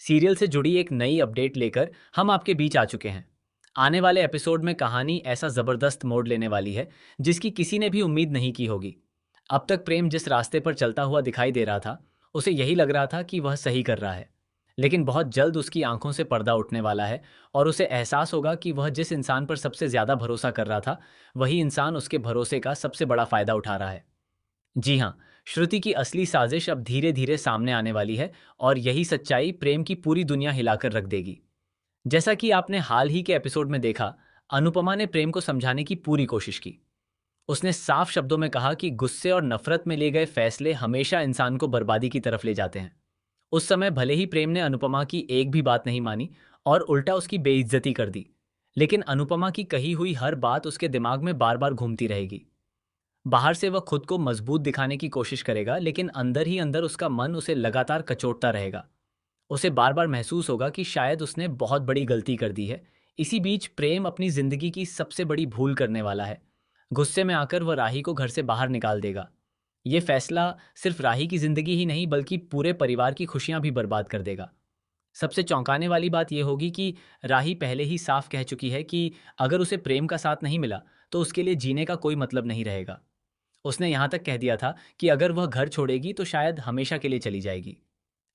Serial से जुड़ी एक नई अपडेट लेकर हम आपके बीच आ चुके हैं। आने वाले एपिसोड में कहानी ऐसा जबरदस्त मोड़ लेने वाली है जिसकी किसी ने भी उम्मीद नहीं की होगी। अब तक प्रेम जिस रास्ते पर चलता हुआ दिखाई दे रहा था, उसे यही लग रहा था कि वह सही कर रहा है। लेकिन बहुत जल्द उसकी आंखों से पर्दा उठने वाला है और उसे एहसास होगा कि वह जिस इंसान पर सबसे ज्यादा भरोसा कर रहा था, वही इंसान उसके भरोसे का सबसे बड़ा फायदा उठा रहा है। जी हाँ, श्रुति की असली साजिश अब धीरे धीरे सामने आने वाली है और यही सच्चाई प्रेम की पूरी दुनिया हिलाकर रख देगी। जैसा कि आपने हाल ही के एपिसोड में देखा, अनुपमा ने प्रेम को समझाने की पूरी कोशिश की। उसने साफ शब्दों में कहा कि गुस्से और नफरत में लिए गए फैसले हमेशा इंसान को बर्बादी की तरफ ले जाते हैं। उस समय भले ही प्रेम ने अनुपमा की एक भी बात नहीं मानी और उल्टा उसकी बेइज्जती कर दी, लेकिन अनुपमा की कही हुई हर बात उसके दिमाग में बार बार घूमती रहेगी। बाहर से वह खुद को मजबूत दिखाने की कोशिश करेगा, लेकिन अंदर ही अंदर उसका मन उसे लगातार कचोटता रहेगा। उसे बार बार महसूस होगा कि शायद उसने बहुत बड़ी गलती कर दी है। इसी बीच प्रेम अपनी जिंदगी की सबसे बड़ी भूल करने वाला है। गुस्से में आकर वह राही को घर से बाहर निकाल देगा। ये फैसला सिर्फ राही की जिंदगी ही नहीं बल्कि पूरे परिवार की खुशियां भी बर्बाद कर देगा। सबसे चौंकाने वाली बात यह होगी कि राही पहले ही साफ कह चुकी है कि अगर उसे प्रेम का साथ नहीं मिला तो उसके लिए जीने का कोई मतलब नहीं रहेगा। उसने यहाँ तक कह दिया था कि अगर वह घर छोड़ेगी तो शायद हमेशा के लिए चली जाएगी।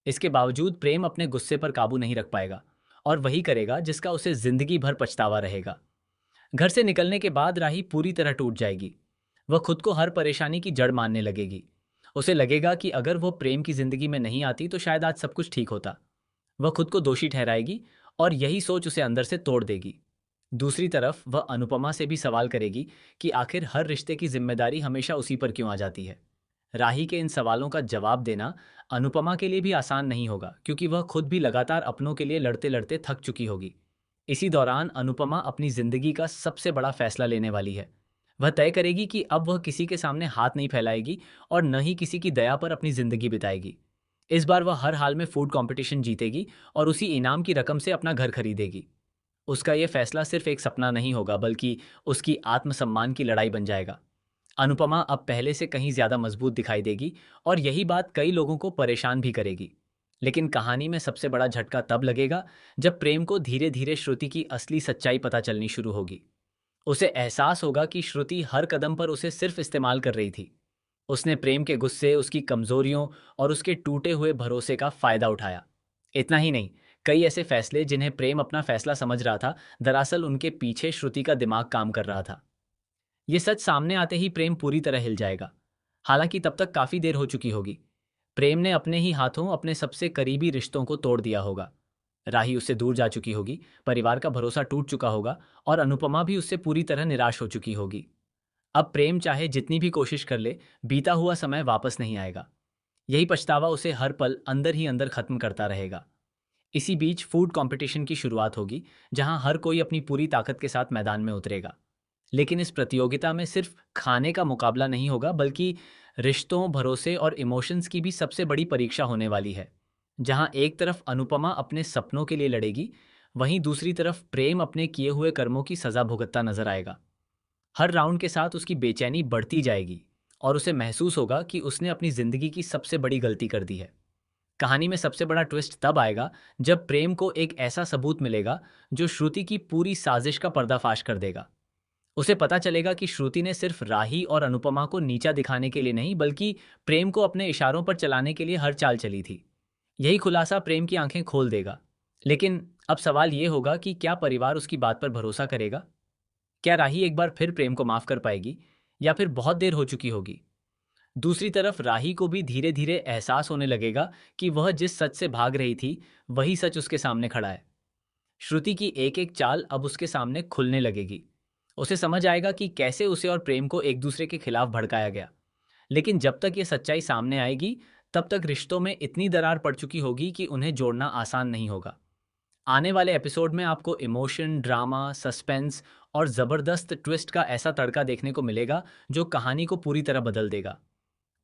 इसके बावजूद प्रेम अपने गुस्से पर काबू नहीं रख पाएगा और वही करेगा जिसका उसे जिंदगी भर पछतावा रहेगा। घर से निकलने के बाद राही पूरी तरह टूट जाएगी। वह खुद को हर परेशानी की जड़ मानने लगेगी। उसे लगेगा कि अगर वो प्रेम की जिंदगी में नहीं आती तो शायद आज सब कुछ ठीक होता। वह खुद को दोषी ठहराएगी और यही सोच उसे अंदर से तोड़ देगी। दूसरी तरफ वह अनुपमा से भी सवाल करेगी कि आखिर हर रिश्ते की जिम्मेदारी हमेशा उसी पर क्यों आ जाती है। राही के इन सवालों का जवाब देना अनुपमा के लिए भी आसान नहीं होगा, क्योंकि वह खुद भी लगातार अपनों के लिए लड़ते लड़ते थक चुकी होगी। इसी दौरान अनुपमा अपनी जिंदगी का सबसे बड़ा फैसला लेने वाली है। वह तय करेगी कि अब वह किसी के सामने हाथ नहीं फैलाएगी और न ही किसी की दया पर अपनी जिंदगी बिताएगी। इस बार वह हर हाल में फूड कंपटीशन जीतेगी और उसी इनाम की रकम से अपना घर खरीदेगी। उसका यह फैसला सिर्फ एक सपना नहीं होगा बल्कि उसकी आत्मसम्मान की लड़ाई बन जाएगा। अनुपमा अब पहले से कहीं ज्यादा मजबूत दिखाई देगी और यही बात कई लोगों को परेशान भी करेगी। लेकिन कहानी में सबसे बड़ा झटका तब लगेगा जब प्रेम को धीरे धीरे श्रुति की असली सच्चाई पता चलनी शुरू होगी। उसे एहसास होगा कि श्रुति हर कदम पर उसे सिर्फ इस्तेमाल कर रही थी। उसने प्रेम के गुस्से, उसकी कमजोरियों और उसके टूटे हुए भरोसे का फायदा उठाया। इतना ही नहीं, कई ऐसे फैसले जिन्हें प्रेम अपना फैसला समझ रहा था, दरअसल उनके पीछे श्रुति का दिमाग काम कर रहा था। ये सच सामने आते ही प्रेम पूरी तरह हिल जाएगा। हालांकि तब तक काफी देर हो चुकी होगी। प्रेम ने अपने ही हाथों अपने सबसे करीबी रिश्तों को तोड़ दिया होगा। राही उससे दूर जा चुकी होगी, परिवार का भरोसा टूट चुका होगा और अनुपमा भी उससे पूरी तरह निराश हो चुकी होगी। अब प्रेम चाहे जितनी भी कोशिश कर ले, बीता हुआ समय वापस नहीं आएगा। यही पछतावा उसे हर पल अंदर ही अंदर खत्म करता रहेगा। इसी बीच फूड कंपटीशन की शुरुआत होगी, जहां हर कोई अपनी पूरी ताकत के साथ मैदान में उतरेगा। लेकिन इस प्रतियोगिता में सिर्फ खाने का मुकाबला नहीं होगा बल्कि रिश्तों, भरोसे और इमोशंस की भी सबसे बड़ी परीक्षा होने वाली है। जहां एक तरफ अनुपमा अपने सपनों के लिए लड़ेगी, वहीं दूसरी तरफ प्रेम अपने किए हुए कर्मों की सजा भुगतता नजर आएगा। हर राउंड के साथ उसकी बेचैनी बढ़ती जाएगी और उसे महसूस होगा कि उसने अपनी जिंदगी की सबसे बड़ी गलती कर दी है। कहानी में सबसे बड़ा ट्विस्ट तब आएगा जब प्रेम को एक ऐसा सबूत मिलेगा जो श्रुति की पूरी साजिश का पर्दाफाश कर देगा। उसे पता चलेगा कि श्रुति ने सिर्फ राही और अनुपमा को नीचा दिखाने के लिए नहीं बल्कि प्रेम को अपने इशारों पर चलाने के लिए हर चाल चली थी। यही खुलासा प्रेम की आंखें खोल देगा। लेकिन अब सवाल यह होगा कि क्या परिवार उसकी बात पर भरोसा करेगा? क्या राही एक बार फिर प्रेम को माफ कर पाएगी या फिर बहुत देर हो चुकी होगी? दूसरी तरफ राही को भी धीरे धीरे एहसास होने लगेगा कि वह जिस सच से भाग रही थी, वही सच उसके सामने खड़ा है। श्रुति की एक एक चाल अब उसके सामने खुलने लगेगी। उसे समझ आएगा कि कैसे उसे और प्रेम को एक दूसरे के खिलाफ भड़काया गया। लेकिन जब तक ये सच्चाई सामने आएगी, तब तक रिश्तों में इतनी दरार पड़ चुकी होगी कि उन्हें जोड़ना आसान नहीं होगा। आने वाले एपिसोड में आपको इमोशन, ड्रामा, सस्पेंस और जबरदस्त ट्विस्ट का ऐसा तड़का देखने को मिलेगा जो कहानी को पूरी तरह बदल देगा।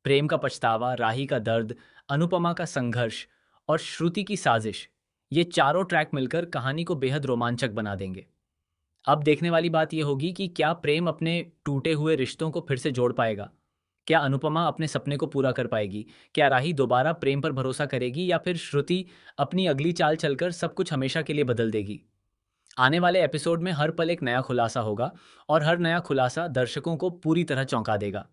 प्रेम का पछतावा, राही का दर्द, अनुपमा का संघर्ष और श्रुति की साजिश, ये चारों ट्रैक मिलकर कहानी को बेहद रोमांचक बना देंगे। अब देखने वाली बात यह होगी कि क्या प्रेम अपने टूटे हुए रिश्तों को फिर से जोड़ पाएगा? क्या अनुपमा अपने सपने को पूरा कर पाएगी? क्या राही दोबारा प्रेम पर भरोसा करेगी या फिर श्रुति अपनी अगली चाल चलकर सब कुछ हमेशा के लिए बदल देगी? आने वाले एपिसोड में हर पल एक नया खुलासा होगा और हर नया खुलासा दर्शकों को पूरी तरह चौंका देगा।